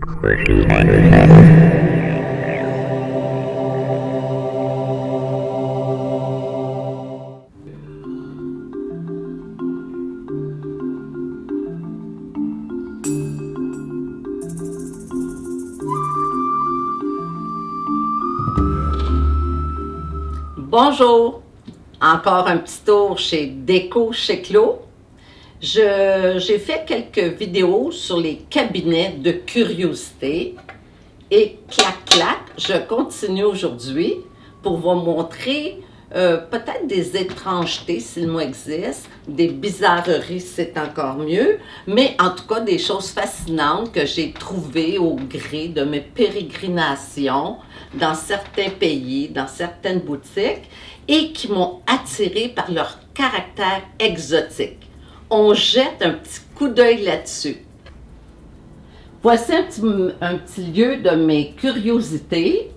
Bonjour, encore un petit tour chez Déco chez Clos. J'ai fait quelques vidéos sur les cabinets de curiosité et clac clac, je continue aujourd'hui pour vous montrer peut-être des étrangetés si le mot existe, des bizarreries c'est encore mieux, mais en tout cas des choses fascinantes que j'ai trouvées au gré de mes pérégrinations dans certains pays, dans certaines boutiques et qui m'ont attirée par leur caractère exotique. On jette un petit coup d'œil là-dessus. Voici un petit lieu de mes curiosités.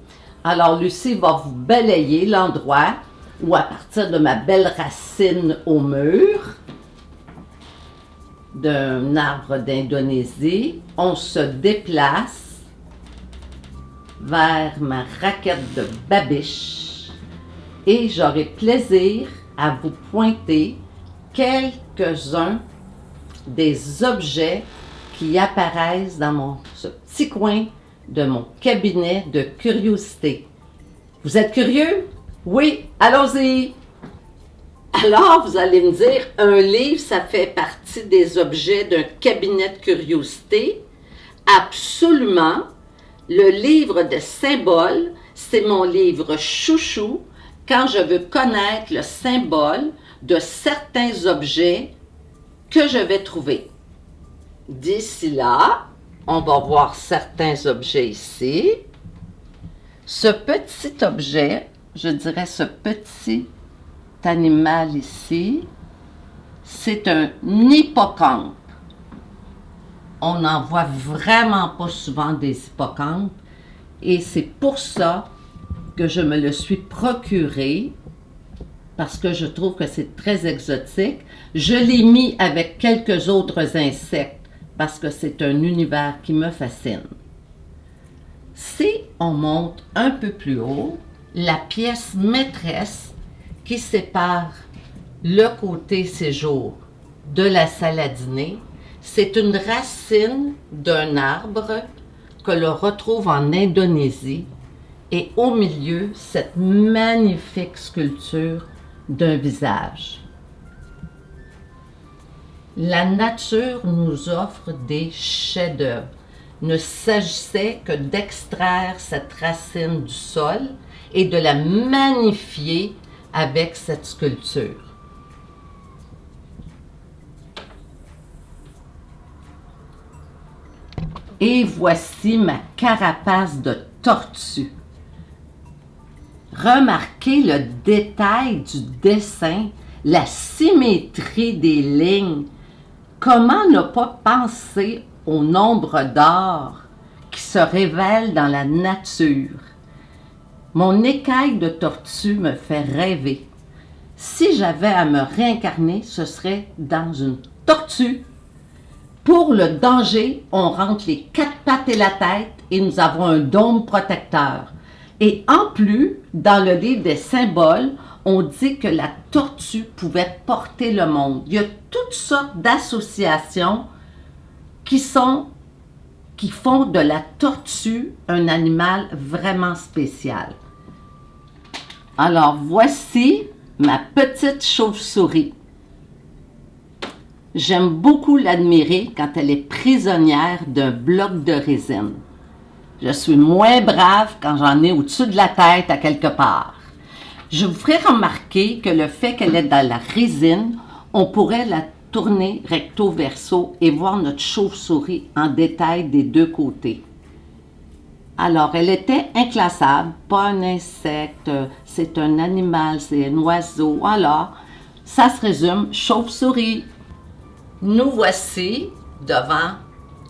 Alors, Lucie va vous balayer l'endroit où, à partir de ma belle racine au mur d'un arbre d'Indonésie, on se déplace vers ma raquette de babiche et j'aurai plaisir à vous pointer quelques-uns des objets qui apparaissent dans ce petit coin de mon cabinet de curiosité. Vous êtes curieux? Oui, allons-y! Alors, vous allez me dire, un livre, ça fait partie des objets d'un cabinet de curiosité? Absolument! Le livre de symboles, c'est mon livre chouchou quand je veux connaître le symbole de certains objets que je vais trouver. D'ici là, on va voir certains objets ici. Ce petit objet, je dirais ce petit animal ici, c'est un hippocampe. On n'en voit vraiment pas souvent des hippocampes et c'est pour ça que je me le suis procuré parce que je trouve que c'est très exotique. Je l'ai mis avec quelques autres insectes parce que c'est un univers qui me fascine. Si on monte un peu plus haut, la pièce maîtresse qui sépare le côté séjour de la salle à dîner, c'est une racine d'un arbre que l'on retrouve en Indonésie et au milieu, cette magnifique sculpture d'un visage. La nature nous offre des chefs-d'œuvre. Ne s'agissait que d'extraire cette racine du sol et de la magnifier avec cette sculpture. Et voici ma carapace de tortue. Remarquez le détail du dessin, la symétrie des lignes. Comment ne pas penser au nombre d'or qui se révèle dans la nature? Mon écaille de tortue me fait rêver. Si j'avais à me réincarner, ce serait dans une tortue. Pour le danger, on rentre les 4 pattes et la tête et nous avons un dôme protecteur. Et en plus, dans le livre des symboles, on dit que la tortue pouvait porter le monde. Il y a toutes sortes d'associations qui font de la tortue un animal vraiment spécial. Alors, voici ma petite chauve-souris. J'aime beaucoup l'admirer quand elle est prisonnière d'un bloc de résine. Je suis moins brave quand j'en ai au-dessus de la tête à quelque part. Je vous ferai remarquer que le fait qu'elle est dans la résine, on pourrait la tourner recto verso et voir notre chauve-souris en détail des deux côtés. Alors, elle était inclassable, pas un insecte, c'est un animal, c'est un oiseau. Alors, ça se résume, chauve-souris. Nous voici devant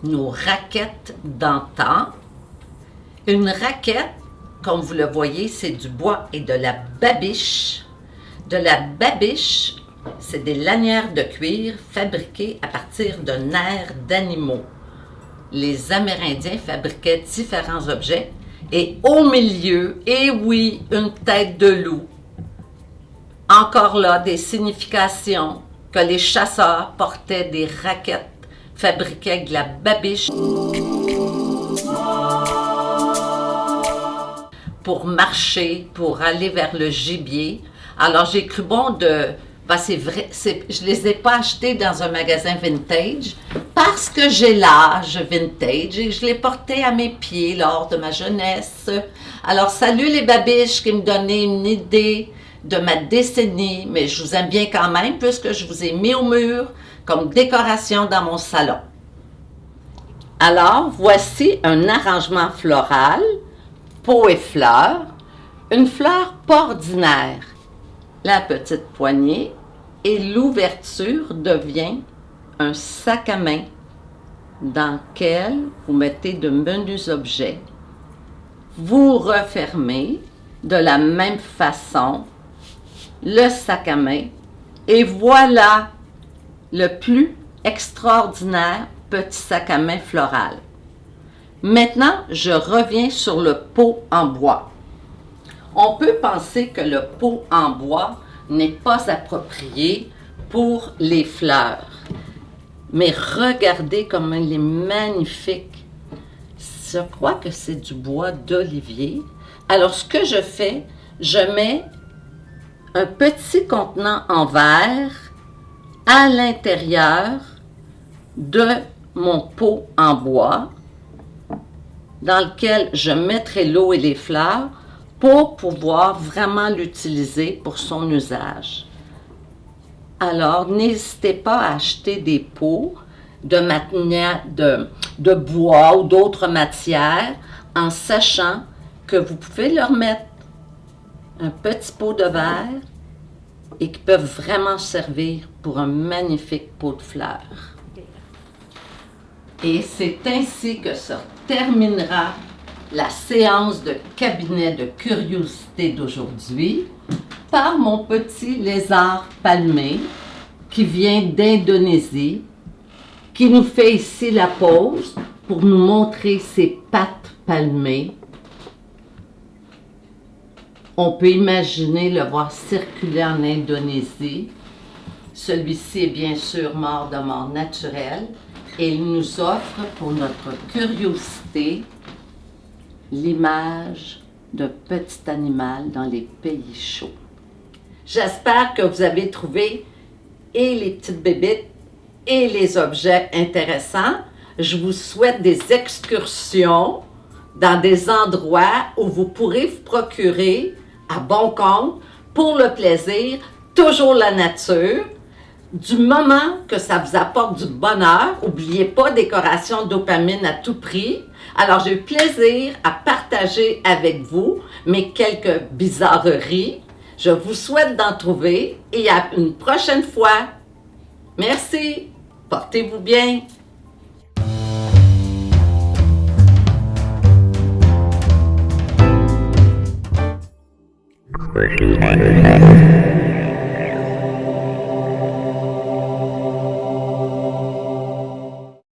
nos raquettes d'antan. Une raquette, comme vous le voyez, c'est du bois et de la babiche. De la babiche, c'est des lanières de cuir fabriquées à partir de nerfs d'animaux. les Amérindiens fabriquaient différents objets. Et au milieu, et oui, une tête de loup. Encore là, des significations que les chasseurs portaient des raquettes fabriquées avec de la babiche pour marcher, pour aller vers le gibier. Alors, j'ai cru bon de... c'est vrai, je ne les ai pas achetés dans un magasin vintage parce que j'ai l'âge vintage et je les portais à mes pieds lors de ma jeunesse. Alors, salut les babiches qui me donnaient une idée de ma décennie, mais je vous aime bien quand même puisque je vous ai mis au mur comme décoration dans mon salon. Alors, voici un arrangement floral, peau et fleurs, une fleur pas ordinaire, la petite poignée, et l'ouverture devient un sac à main dans lequel vous mettez de menus objets. Vous refermez de la même façon le sac à main et voilà le plus extraordinaire petit sac à main floral. Maintenant, je reviens sur le pot en bois. On peut penser que le pot en bois n'est pas approprié pour les fleurs. Mais regardez comme il est magnifique. Je crois que c'est du bois d'olivier. Alors, ce que je fais, je mets un petit contenant en verre à l'intérieur de mon pot en bois dans lequel je mettrai l'eau et les fleurs pour pouvoir vraiment l'utiliser pour son usage. Alors, n'hésitez pas à acheter des pots de bois ou d'autres matières en sachant que vous pouvez leur mettre un petit pot de verre et qui peuvent vraiment servir pour un magnifique pot de fleurs. Et c'est ainsi que se terminera la séance de cabinet de curiosité d'aujourd'hui par mon petit lézard palmé qui vient d'Indonésie, qui nous fait ici la pause pour nous montrer ses pattes palmées. On peut imaginer le voir circuler en Indonésie. Celui-ci est bien sûr mort de mort naturelle et il nous offre pour notre curiosité l'image d'un petit animal dans les pays chauds. J'espère que vous avez trouvé et les petites bébites et les objets intéressants. Je vous souhaite des excursions dans des endroits où vous pourrez vous procurer à bon compte, pour le plaisir, toujours la nature. Du moment que ça vous apporte du bonheur, n'oubliez pas, décoration dopamine à tout prix. Alors, j'ai eu plaisir à partager avec vous mes quelques bizarreries. Je vous souhaite d'en trouver et à une prochaine fois. Merci. Portez-vous bien. Thank you.